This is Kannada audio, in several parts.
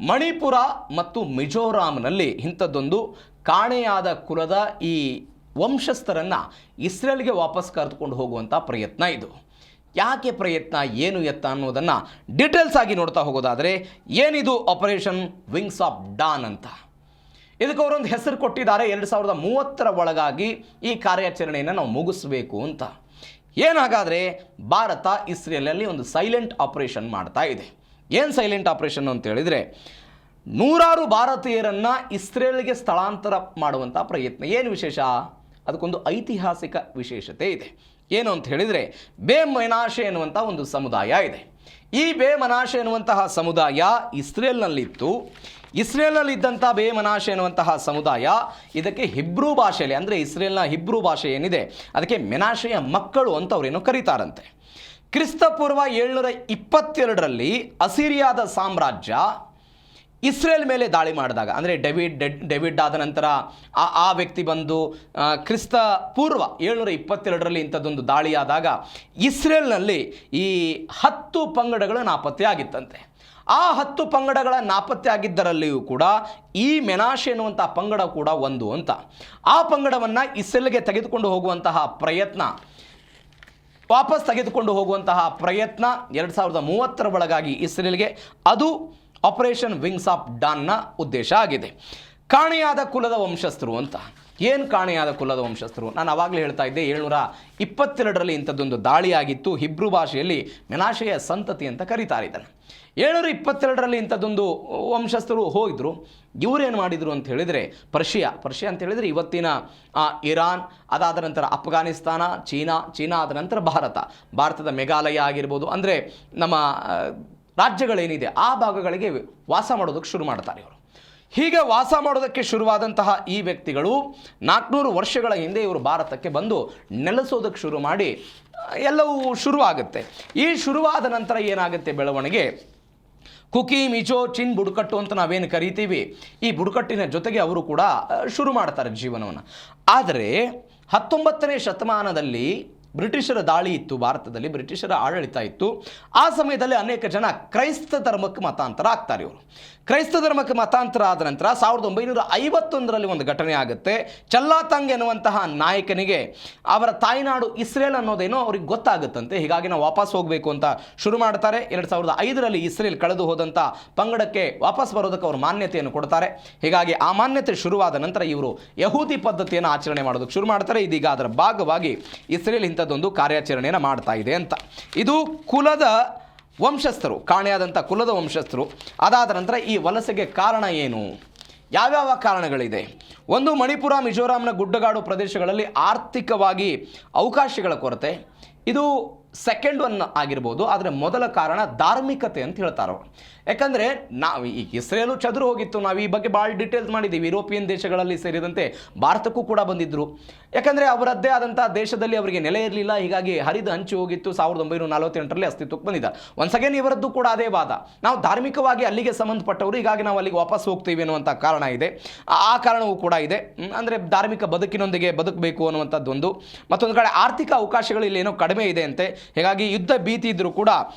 ಮಣಿಪುರ ಮತ್ತು ಮಿಜೋರಾಂನಲ್ಲಿ ಇಂಥದ್ದೊಂದು ಕಾಣೆಯಾದ ಕುಲದ ಈ ವಂಶಸ್ಥರನ್ನು ಇಸ್ರೇಲ್ಗೆ ವಾಪಸ್ ಕರೆದುಕೊಂಡು ಹೋಗುವಂಥ ಪ್ರಯತ್ನ ಇದು. ಯಾಕೆ ಪ್ರಯತ್ನ, ಏನು ಎತ್ತ ಅನ್ನೋದನ್ನು ಡೀಟೇಲ್ಸ್ ಆಗಿ ನೋಡ್ತಾ ಹೋಗೋದಾದರೆ, ಏನಿದು ಆಪರೇಷನ್ ವಿಂಗ್ಸ್ ಆಫ್ ಡಾನ್ ಅಂತ ಇದಕ್ಕೆ ಅವರೊಂದು ಹೆಸರು ಕೊಟ್ಟಿದ್ದಾರೆ. 2030 ಒಳಗಾಗಿ ಈ ಕಾರ್ಯಾಚರಣೆಯನ್ನು ನಾವು ಮುಗಿಸ್ಬೇಕು ಅಂತ. ಏನಾಗಾದರೆ ಭಾರತ ಇಸ್ರೇಲಲ್ಲಿ ಒಂದು ಸೈಲೆಂಟ್ ಆಪರೇಷನ್ ಮಾಡ್ತಾ ಇದೆ. ಏನು ಸೈಲೆಂಟ್ ಆಪರೇಷನ್ ಅಂತ ಹೇಳಿದರೆ, ನೂರಾರು ಭಾರತೀಯರನ್ನು ಇಸ್ರೇಲ್ಗೆ ಸ್ಥಳಾಂತರ ಮಾಡುವಂಥ ಪ್ರಯತ್ನ. ಏನು ವಿಶೇಷ? ಅದಕ್ಕೊಂದು ಐತಿಹಾಸಿಕ ವಿಶೇಷತೆ ಇದೆ. ಏನು ಅಂತ ಹೇಳಿದರೆ, ಬೇ ಮೆನಾಶೆ ಎನ್ನುವಂಥ ಒಂದು ಸಮುದಾಯ ಇದೆ. ಈ ಬೇ ಮನಾಶೆ ಎನ್ನುವಂತಹ ಸಮುದಾಯ ಇಸ್ರೇಲ್ನಲ್ಲಿತ್ತು. ಇಸ್ರೇಲ್ನಲ್ಲಿದ್ದಂಥ ಬೇ ಮನಾಶೆ ಎನ್ನುವಂತಹ ಸಮುದಾಯ ಇದಕ್ಕೆ ಹಿಬ್ರೂ ಭಾಷೆಯಲ್ಲಿ, ಅಂದರೆ ಇಸ್ರೇಲ್ನ ಹಿಬ್ರೂ ಭಾಷೆ ಏನಿದೆ ಅದಕ್ಕೆ ಮೆನಾಶೆಯ ಮಕ್ಕಳು ಅಂತ ಅವರೇನೋ ಕರೀತಾರಂತೆ. ಕ್ರಿಸ್ತಪೂರ್ವ 722ರಲ್ಲಿ ಅಸಿರಿಯಾದ ಸಾಮ್ರಾಜ್ಯ ಇಸ್ರೇಲ್ ಮೇಲೆ ದಾಳಿ ಮಾಡಿದಾಗ, ಅಂದರೆ ಡೆವಿಡ್ ಆದ ನಂತರ ಆ ವ್ಯಕ್ತಿ ಬಂದು ಕ್ರಿಸ್ತ ಪೂರ್ವ 722ರಲ್ಲಿ ಇಂಥದ್ದೊಂದು ದಾಳಿಯಾದಾಗ ಇಸ್ರೇಲ್ನಲ್ಲಿ ಈ 10 ಪಂಗಡಗಳು ನಾಪತ್ತೆ ಆಗಿತ್ತಂತೆ. ಆ 10 ಪಂಗಡಗಳ ನಾಪತ್ತೆ ಆಗಿದ್ದರಲ್ಲಿಯೂ ಕೂಡ ಈ ಮೆನಾಶೆ ಎನ್ನುವಂಥ ಪಂಗಡ ಕೂಡ ಒಂದು ಅಂತ. ಆ ಪಂಗಡವನ್ನು ಇಸ್ರೇಲ್ಗೆ ತೆಗೆದುಕೊಂಡು ಹೋಗುವಂತಹ ಪ್ರಯತ್ನ, ವಾಪಸ್ ತೆಗೆದುಕೊಂಡು ಹೋಗುವಂತಹ ಪ್ರಯತ್ನ 2030 ಒಳಗಾಗಿ ಇಸ್ರೇಲ್ಗೆ, ಅದು ಆಪರೇಷನ್ ವಿಂಗ್ಸ್ ಆಫ್ ಡಾನ್ನ ಉದ್ದೇಶ ಆಗಿದೆ. ಕಾಣೆಯಾದ ಕುಲದ ವಂಶಸ್ಥರು ಅಂತ. ಏನು ಕಾಣೆಯಾದ ಕುಲದ ವಂಶಸ್ಥರು? ನಾನು ಆವಾಗಲೇ ಹೇಳ್ತಾ ಇದ್ದೆ, 722ರಲ್ಲಿ ಇಂಥದ್ದೊಂದು ದಾಳಿಯಾಗಿತ್ತು. ಹಿಬ್ರೂ ಭಾಷೆಯಲ್ಲಿ ಮೆನಾಶೆಯ ಸಂತತಿ ಅಂತ ಕರೀತಾರೆ ಇದನ್ನು. 722ರಲ್ಲಿ ಇಂಥದ್ದೊಂದು ವಂಶಸ್ಥರು ಹೋಗಿದ್ರು. ಇವರೇನು ಮಾಡಿದರು ಅಂತ ಹೇಳಿದರೆ, ಪರ್ಷಿಯಾ ಅಂತ ಹೇಳಿದರೆ ಇವತ್ತಿನ ಇರಾನ್, ಅದಾದ ನಂತರ ಅಫ್ಘಾನಿಸ್ತಾನ, ಚೀನಾ ಆದ ನಂತರ ಭಾರತದ ಮೇಘಾಲಯ ಆಗಿರ್ಬೋದು, ಅಂದರೆ ನಮ್ಮ ರಾಜ್ಯಗಳೇನಿದೆ ಆ ಭಾಗಗಳಿಗೆ ವಾಸ ಮಾಡೋದಕ್ಕೆ ಶುರು ಮಾಡ್ತಾರೆ ಇವರು. ಹೀಗೆ ವಾಸ ಮಾಡೋದಕ್ಕೆ ಶುರುವಾದಂತಹ ಈ ವ್ಯಕ್ತಿಗಳು 400 ವರ್ಷಗಳ ಹಿಂದೆ ಇವರು ಭಾರತಕ್ಕೆ ಬಂದು ನೆಲೆಸೋದಕ್ಕೆ ಶುರು ಮಾಡಿ ಎಲ್ಲವೂ ಶುರುವಾಗುತ್ತೆ. ಈ ಶುರುವಾದ ನಂತರ ಏನಾಗುತ್ತೆ ಬೆಳವಣಿಗೆ, ಕುಕಿ, ಮಿಜೋ, ಚಿನ್ ಬುಡಕಟ್ಟು ಅಂತ ನಾವೇನು ಕರಿತೀವಿ, ಈ ಬುಡಕಟ್ಟಿನ ಜೊತೆಗೆ ಅವರು ಕೂಡ ಶುರು ಮಾಡ್ತಾರೆ ಜೀವನವನ್ನು. ಆದರೆ 19ನೇ ಶತಮಾನದಲ್ಲಿ ಬ್ರಿಟಿಷರ ದಾಳಿ ಇತ್ತು, ಭಾರತದಲ್ಲಿ ಬ್ರಿಟಿಷರ ಆಡಳಿತ ಇತ್ತು. ಆ ಸಮಯದಲ್ಲಿ ಅನೇಕ ಜನ ಕ್ರೈಸ್ತ ಧರ್ಮಕ್ಕೆ ಮತಾಂತರ ಆಗ್ತಾರೆ. ಇವರು ಕ್ರೈಸ್ತ ಧರ್ಮಕ್ಕೆ ಮತಾಂತರ ಆದ ನಂತರ 1951ರಲ್ಲಿ ಒಂದು ಘಟನೆ ಆಗುತ್ತೆ. ಚಲ್ಲಾತಂಗ್ ಎನ್ನುವಂತಹ ನಾಯಕನಿಗೆ ಅವರ ತಾಯ್ನಾಡು ಇಸ್ರೇಲ್ ಅನ್ನೋದೇನೋ ಅವ್ರಿಗೆ ಗೊತ್ತಾಗುತ್ತಂತೆ. ಹೀಗಾಗಿ ನಾವು ವಾಪಸ್ ಹೋಗಬೇಕು ಅಂತ ಶುರು ಮಾಡ್ತಾರೆ. 2005ರಲ್ಲಿ ಇಸ್ರೇಲ್ ಕಳೆದು ಹೋದಂಥ ಪಂಗಡಕ್ಕೆ ವಾಪಸ್ ಬರೋದಕ್ಕೆ ಅವರು ಮಾನ್ಯತೆಯನ್ನು ಕೊಡ್ತಾರೆ. ಹೀಗಾಗಿ ಆ ಮಾನ್ಯತೆ ಶುರುವಾದ ನಂತರ ಇವರು ಯಹೂದಿ ಪದ್ಧತಿಯನ್ನು ಆಚರಣೆ ಮಾಡೋದಕ್ಕೆ ಶುರು ಮಾಡ್ತಾರೆ. ಇದೀಗ ಅದರ ಭಾಗವಾಗಿ ಇಸ್ರೇಲ್ ಇಂಥದ್ದೊಂದು ಕಾರ್ಯಾಚರಣೆಯನ್ನು ಮಾಡ್ತಾ ಇದೆ ಅಂತ. ಇದು ಕುಲದ ವಂಶಸ್ಥರು, ಕಾಣೆಯಾದಂಥ ಕುಲದ ವಂಶಸ್ಥರು. ಅದಾದ ನಂತರ ಈ ವಲಸೆಗೆ ಕಾರಣ ಏನು, ಯಾವ್ಯಾವ ಕಾರಣಗಳಿದೆ? ಒಂದು, ಮಣಿಪುರ ಮಿಜೋರಾಂನ ಗುಡ್ಡಗಾಡು ಪ್ರದೇಶಗಳಲ್ಲಿ ಆರ್ಥಿಕವಾಗಿ ಅವಕಾಶಗಳ ಕೊರತೆ, ಇದು ಸೆಕೆಂಡ್ ಒನ್ ಆಗಿರ್ಬೋದು. ಆದರೆ ಮೊದಲ ಕಾರಣ ಧಾರ್ಮಿಕತೆ ಅಂತ ಹೇಳ್ತಾರೆ ಅವರು. ಯಾಕಂದರೆ ನಾವು ಈ ಇಸ್ರೇಲು ಚದುರು ಹೋಗಿತ್ತು, ನಾವು ಈ ಬಗ್ಗೆ ಭಾಳ ಡೀಟೇಲ್ಸ್ ಮಾಡಿದ್ದೀವಿ. ಯುರೋಪಿಯನ್ ದೇಶಗಳಲ್ಲಿ ಸೇರಿದಂತೆ ಭಾರತಕ್ಕೂ ಕೂಡ ಬಂದಿದ್ದರು. ಯಾಕಂದರೆ ಅವರದ್ದೇ ಆದಂಥ ದೇಶದಲ್ಲಿ ಅವರಿಗೆ ನೆಲೆ ಇರಲಿಲ್ಲ. ಹೀಗಾಗಿ ಹರಿದು ಹಂಚಿ ಹೋಗಿತ್ತು. 1948ರಲ್ಲಿ ಅಸ್ತಿತ್ವಕ್ಕೆ ಬಂದಿದ್ದ. ಒನ್ಸ್ ಅಗೇನ್ ಇವರದ್ದು ಕೂಡ ಅದೇ ವಾದ, ನಾವು ಧಾರ್ಮಿಕವಾಗಿ ಅಲ್ಲಿಗೆ ಸಂಬಂಧಪಟ್ಟವರು, ಹೀಗಾಗಿ ನಾವು ಅಲ್ಲಿಗೆ ವಾಪಸ್ ಹೋಗ್ತೀವಿ ಅನ್ನುವಂಥ ಕಾರಣ ಇದೆ. ಆ ಕಾರಣವೂ ಕೂಡ ಇದೆ. ಅಂದರೆ ಧಾರ್ಮಿಕ ಬದುಕಿನೊಂದಿಗೆ ಬದುಕಬೇಕು ಅನ್ನುವಂಥದ್ದೊಂದು. ಮತ್ತೊಂದು ಕಡೆ ಆರ್ಥಿಕ ಅವಕಾಶಗಳು ಇಲ್ಲೇನೋ ಕಡಿಮೆ ಇದೆ ಅಂತೆ. ಹೀಗಾಗಿ ಯುದ್ಧ ಭೀತಿ ಇದ್ದರೂ ಕೂಡ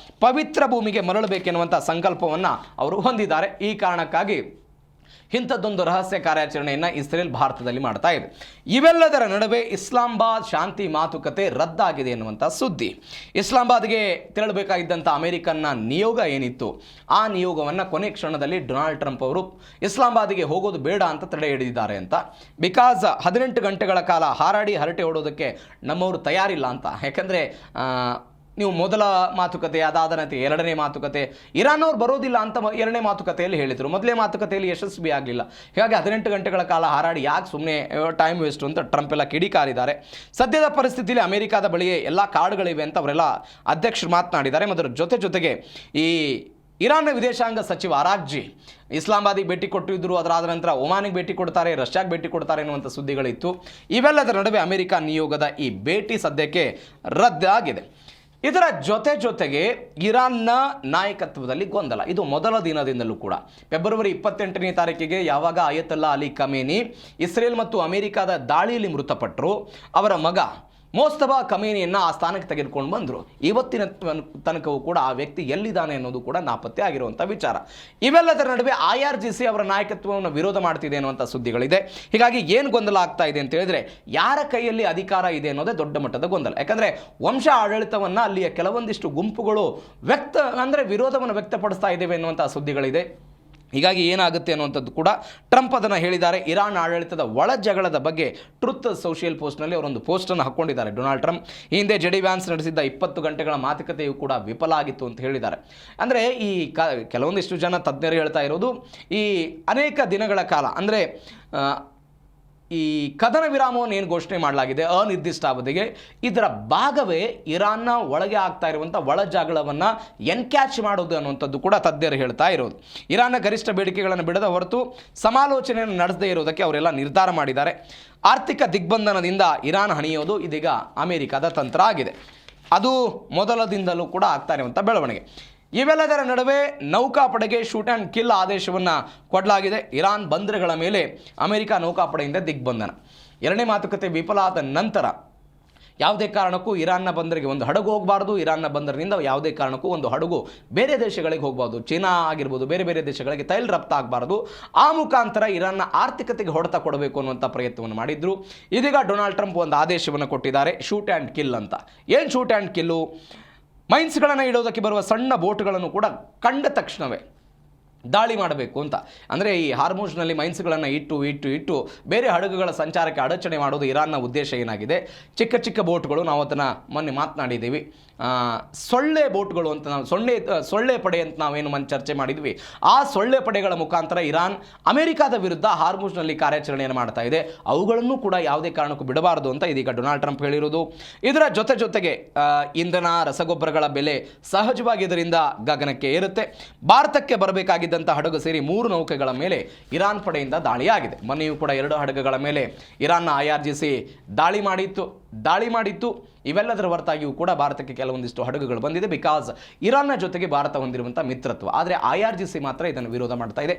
ಪವಿತ್ರ ಭೂಮಿಗೆ ಮರಳಬೇಕೆನ್ನುವಂಥ ಸಂಕಲ್ಪವನ್ನು ಅವರು ಹೊಂದಿದ್ದಾರೆ. ಈ ಕಾರಣಕ್ಕಾಗಿ ಇಂಥದ್ದೊಂದು ರಹಸ್ಯ ಕಾರ್ಯಾಚರಣೆಯನ್ನು ಇಸ್ರೇಲ್ ಭಾರತದಲ್ಲಿ ಮಾಡ್ತಾ ಇದೆ. ಇವೆಲ್ಲದರ ನಡುವೆ ಇಸ್ಲಾಮಾಬಾದ್ ಶಾಂತಿ ಮಾತುಕತೆ ರದ್ದಾಗಿದೆ ಎನ್ನುವಂಥ ಸುದ್ದಿ. ಇಸ್ಲಾಮಾಬಾದ್ಗೆ ತೆರಳಬೇಕಾಗಿದ್ದಂಥ ಅಮೆರಿಕನ್ನ ನಿಯೋಗ ಏನಿತ್ತು, ಆ ನಿಯೋಗವನ್ನು ಕೊನೆ ಕ್ಷಣದಲ್ಲಿ ಡೊನಾಲ್ಡ್ ಟ್ರಂಪ್ ಅವರು ಇಸ್ಲಾಮಾಬಾದ್ಗೆ ಹೋಗೋದು ಬೇಡ ಅಂತ ತಡೆ ಹಿಡಿದಿದ್ದಾರೆ ಅಂತ. ಬಿಕಾಸ್ 18 ಗಂಟೆಗಳ ಕಾಲ ಹಾರಾಡಿ ಹರಟೆ ಹೊಡೋದಕ್ಕೆ ನಮ್ಮವರು ತಯಾರಿಲ್ಲ ಅಂತ. ಯಾಕಂದರೆ ನೀವು ಮೊದಲ ಮಾತುಕತೆ, ಅದಾದ ನಂತರ 2ನೇ ಮಾತುಕತೆ, ಇರಾನ್ ಅವ್ರು ಬರೋದಿಲ್ಲ ಅಂತ 2ನೇ ಮಾತುಕತೆಯಲ್ಲಿ ಹೇಳಿದರು. ಮೊದಲೇ ಮಾತುಕತೆಯಲ್ಲಿ ಯಶಸ್ವಿ ಆಗಲಿಲ್ಲ. ಹೀಗಾಗಿ 18 ಗಂಟೆಗಳ ಕಾಲ ಹಾರಾಡಿ ಯಾಕೆ ಸುಮ್ಮನೆ ಟೈಮ್ ವೇಸ್ಟು ಅಂತ ಟ್ರಂಪ್ ಎಲ್ಲ ಕಿಡಿಕಾರಿದ್ದಾರೆ. ಸದ್ಯದ ಪರಿಸ್ಥಿತಿಯಲ್ಲಿ ಅಮೆರಿಕಾದ ಬಳಿ ಎಲ್ಲ ಕಾರ್ಡ್ಗಳಿವೆ ಅಂತ ಅವರೆಲ್ಲ ಅಧ್ಯಕ್ಷರು ಮಾತನಾಡಿದ್ದಾರೆ. ಮತ್ತು ಜೊತೆಗೆ ಈ ಇರಾನ್ನ ವಿದೇಶಾಂಗ ಸಚಿವ ಅರಾಗ್ಜಿ ಇಸ್ಲಾಮಾಬಾದಿಗೆ ಭೇಟಿ ಕೊಟ್ಟಿದ್ದರು. ಅದರಾದ ನಂತರ ಒಮಾನಿಗೆ ಭೇಟಿ ಕೊಡ್ತಾರೆ, ರಷ್ಯಾಗೆ ಭೇಟಿ ಕೊಡ್ತಾರೆ ಎನ್ನುವಂಥ ಸುದ್ದಿಗಳಿತ್ತು. ಇವೆಲ್ಲದರ ನಡುವೆ ಅಮೆರಿಕ ನಿಯೋಗದ ಈ ಭೇಟಿ ಸದ್ಯಕ್ಕೆ ರದ್ದಾಗಿದೆ. ಇದರ ಜೊತೆಗೆ ಇರಾನ್ನ ನಾಯಕತ್ವದಲ್ಲಿ ಗೊಂದಲ. ಇದು ಮೊದಲ ದಿನದಿಂದಲೂ ಕೂಡ ಫೆಬ್ರವರಿ 28ನೇ ತಾರೀಕಿಗೆ ಯಾವಾಗ ಅಯತೊಲ್ಲಾ ಅಲಿ ಖಮೇನಿ ಇಸ್ರೇಲ್ ಮತ್ತು ಅಮೆರಿಕದ ದಾಳಿಯಲ್ಲಿ ಮೃತಪಟ್ಟರು, ಅವರ ಮಗ ಮೋಸ್ತಬಾ ಖಮೇನಿಯನ್ನು ಆ ಸ್ಥಾನಕ್ಕೆ ತೆಗೆದುಕೊಂಡು ಬಂದರು. ಇವತ್ತಿನ ತನಕವೂ ಕೂಡ ಆ ವ್ಯಕ್ತಿ ಎಲ್ಲಿದ್ದಾನೆ ಅನ್ನೋದು ಕೂಡ ನಾಪತ್ತೆ ಆಗಿರುವಂಥ ವಿಚಾರ. ಇವೆಲ್ಲದರ ನಡುವೆ IRGC ಅವರ ನಾಯಕತ್ವವನ್ನು ವಿರೋಧ ಮಾಡ್ತಿದೆ ಅನ್ನುವಂಥ ಸುದ್ದಿಗಳಿದೆ. ಹೀಗಾಗಿ ಏನು ಗೊಂದಲ ಆಗ್ತಾ ಇದೆ ಅಂತ ಹೇಳಿದ್ರೆ, ಯಾರ ಕೈಯಲ್ಲಿ ಅಧಿಕಾರ ಇದೆ ಅನ್ನೋದೇ ದೊಡ್ಡ ಮಟ್ಟದ ಗೊಂದಲ. ಯಾಕಂದರೆ ವಂಶ ಆಡಳಿತವನ್ನು ಅಲ್ಲಿಯ ಕೆಲವೊಂದಿಷ್ಟು ಗುಂಪುಗಳು ವಿರೋಧವನ್ನು ವ್ಯಕ್ತಪಡಿಸ್ತಾ ಇದ್ದೇವೆ ಎನ್ನುವಂಥ ಸುದ್ದಿಗಳಿದೆ. ಹೀಗಾಗಿ ಏನಾಗುತ್ತೆ ಅನ್ನುವಂಥದ್ದು ಕೂಡ ಟ್ರಂಪ್ ಅದನ್ನು ಹೇಳಿದ್ದಾರೆ. ಇರಾನ್ ಆಡಳಿತದ ಒಳ ಜಗಳದ ಬಗ್ಗೆ ಟ್ರುತ್ ಸೋಷಿಯಲ್ ಪೋಸ್ಟ್ನಲ್ಲಿ ಅವರೊಂದು ಪೋಸ್ಟನ್ನು ಹಾಕ್ಕೊಂಡಿದ್ದಾರೆ ಡೊನಾಲ್ಡ್ ಟ್ರಂಪ್. ಈ ಹಿಂದೆ JD ವ್ಯಾನ್ಸ್ ನಡೆಸಿದ್ದ 20 ಗಂಟೆಗಳ ಮಾತುಕತೆಯು ಕೂಡ ವಿಫಲ ಆಗಿತ್ತು ಅಂತ ಹೇಳಿದ್ದಾರೆ. ಅಂದರೆ ಈ ಕೆಲವೊಂದಿಷ್ಟು ಜನ ತಜ್ಞರು ಹೇಳ್ತಾ ಇರೋದು, ಈ ಅನೇಕ ದಿನಗಳ ಕಾಲ ಅಂದರೆ ಈ ಕದನ ವಿರಾಮವನ್ನು ಏನು ಘೋಷಣೆ ಮಾಡಲಾಗಿದೆ ಅನಿರ್ದಿಷ್ಟ ಅವಧಿಗೆ, ಇದರ ಭಾಗವೇ ಇರಾನ್ನ ಒಳಗೆ ಆಗ್ತಾ ಇರುವಂಥ ಒಳ ಜಗಳವನ್ನು ಎನ್ಕ್ಯಾಚ್ ಮಾಡೋದು ಅನ್ನುವಂಥದ್ದು ಕೂಡ ತಜ್ಞರು ಹೇಳ್ತಾ ಇರೋದು. ಇರಾನ್ನ ಗರಿಷ್ಠ ಬೇಡಿಕೆಗಳನ್ನು ಬಿಡದ ಹೊರತು ಸಮಾಲೋಚನೆಯನ್ನು ನಡೆಸದೇ ಇರೋದಕ್ಕೆ ಅವರೆಲ್ಲ ನಿರ್ಧಾರ ಮಾಡಿದ್ದಾರೆ. ಆರ್ಥಿಕ ದಿಗ್ಬಂಧನದಿಂದ ಇರಾನ್ ಹಣಿಯೋದು ಇದೀಗ ಅಮೆರಿಕದ ತಂತ್ರ ಆಗಿದೆ. ಅದು ಮೊದಲದಿಂದಲೂ ಕೂಡ ಆಗ್ತಾ ಇರುವಂಥ ಬೆಳವಣಿಗೆ. ಇವೆಲ್ಲದರ ನಡುವೆ ನೌಕಾಪಡೆಗೆ ಶೂಟ್ ಆ್ಯಂಡ್ ಕಿಲ್ ಆದೇಶವನ್ನು ಕೊಡಲಾಗಿದೆ. ಇರಾನ್ ಬಂದರುಗಳ ಮೇಲೆ ಅಮೆರಿಕ ನೌಕಾಪಡೆಯಿಂದ ದಿಗ್ಬಂಧನ. ಎರಡನೇ ಮಾತುಕತೆ ವಿಫಲ ಆದ ನಂತರ ಯಾವುದೇ ಕಾರಣಕ್ಕೂ ಇರಾನ್ನ ಬಂದರಿಗೆ ಒಂದು ಹಡಗು ಹೋಗಬಾರ್ದು, ಇರಾನ್ನ ಬಂದರಿನಿಂದ ಯಾವುದೇ ಕಾರಣಕ್ಕೂ ಒಂದು ಹಡಗು ಬೇರೆ ದೇಶಗಳಿಗೆ ಹೋಗಬಾರ್ದು, ಚೀನಾ ಆಗಿರ್ಬೋದು ಬೇರೆ ಬೇರೆ ದೇಶಗಳಿಗೆ ತೈಲ ರಫ್ತು ಆಗಬಾರ್ದು. ಆ ಮುಖಾಂತರ ಇರಾನ್ನ ಆರ್ಥಿಕತೆಗೆ ಹೊಡೆತ ಕೊಡಬೇಕು ಅನ್ನುವಂಥ ಪ್ರಯತ್ನವನ್ನು ಮಾಡಿದ್ರು. ಇದೀಗ ಡೊನಾಲ್ಡ್ ಟ್ರಂಪ್ ಒಂದು ಆದೇಶವನ್ನು ಕೊಟ್ಟಿದ್ದಾರೆ, ಶೂಟ್ ಆ್ಯಂಡ್ ಕಿಲ್ ಅಂತ. ಏನು ಶೂಟ್ ಆ್ಯಂಡ್ ಕಿಲ್ಲು? ಮೈನ್ಸ್ಗಳನ್ನು ಇಡೋದಕ್ಕೆ ಬರುವ ಸಣ್ಣ ಬೋಟ್ಗಳನ್ನು ಕೂಡ ಕಂಡ ತಕ್ಷಣವೇ ದಾಳಿ ಮಾಡಬೇಕು ಅಂತ. ಅಂದರೆ ಈ ಹಾರ್ಮೋಜ್ನಲ್ಲಿ ಮೈನ್ಸ್ಗಳನ್ನು ಇಟ್ಟು ಬೇರೆ ಹಡಗುಗಳ ಸಂಚಾರಕ್ಕೆ ಅಡಚಣೆ ಮಾಡೋದು ಇರಾನ್ನ ಉದ್ದೇಶ ಏನಾಗಿದೆ. ಚಿಕ್ಕ ಚಿಕ್ಕ ಬೋಟ್ಗಳು, ನಾವು ಅದನ್ನು ಮೊನ್ನೆ ಮಾತನಾಡಿದ್ದೀವಿ, ಸೊಳ್ಳೆ ಬೋಟ್ಗಳು ಅಂತ, ನಾವು ಸೊಳ್ಳೆ ಪಡೆ ಅಂತ ನಾವೇನು ಚರ್ಚೆ ಮಾಡಿದ್ವಿ. ಆ ಸೊಳ್ಳೆ ಪಡೆಗಳ ಮುಖಾಂತರ ಇರಾನ್ ಅಮೆರಿಕಾದ ವಿರುದ್ಧ ಹಾರ್ಮೋಜ್ನಲ್ಲಿ ಕಾರ್ಯಾಚರಣೆಯನ್ನು ಮಾಡ್ತಾ ಇದೆ. ಅವುಗಳನ್ನು ಕೂಡ ಯಾವುದೇ ಕಾರಣಕ್ಕೂ ಬಿಡಬಾರದು ಅಂತ ಇದೀಗ ಡೊನಾಲ್ಡ್ ಟ್ರಂಪ್ ಹೇಳಿರೋದು. ಇದರ ಜೊತೆಗೆ ಇಂಧನ, ರಸಗೊಬ್ಬರಗಳ ಬೆಲೆ ಸಹಜವಾಗಿ ಇದರಿಂದ ಗಗನಕ್ಕೆ ಏರುತ್ತೆ. ಭಾರತಕ್ಕೆ ಬರಬೇಕಾಗಿದ್ದಂಥ ಹಡಗು ಸೇರಿ 3 ನೌಕೆಗಳ ಮೇಲೆ ಇರಾನ್ ಪಡೆಯಿಂದ ದಾಳಿಯಾಗಿದೆ. ಮೊನ್ನೆಯೂ ಕೂಡ 2 ಹಡಗುಗಳ ಮೇಲೆ ಇರಾನ್ನ IRGC ದಾಳಿ ಮಾಡಿತ್ತು. ಇವೆಲ್ಲದರ ಹೊರತಾಗಿಯೂ ಕೂಡ ಭಾರತಕ್ಕೆ ಕೆಲವೊಂದಿಷ್ಟು ಹಡಗುಗಳು ಬಂದಿದೆ. ಬಿಕಾಸ್ ಇರಾನ್ನ ಜೊತೆಗೆ ಭಾರತ ಹೊಂದಿರುವಂಥ ಮಿತ್ರತ್ವ. ಆದರೆ IRGC ಮಾತ್ರ ಇದನ್ನು ವಿರೋಧ ಮಾಡ್ತಾ ಇದೆ.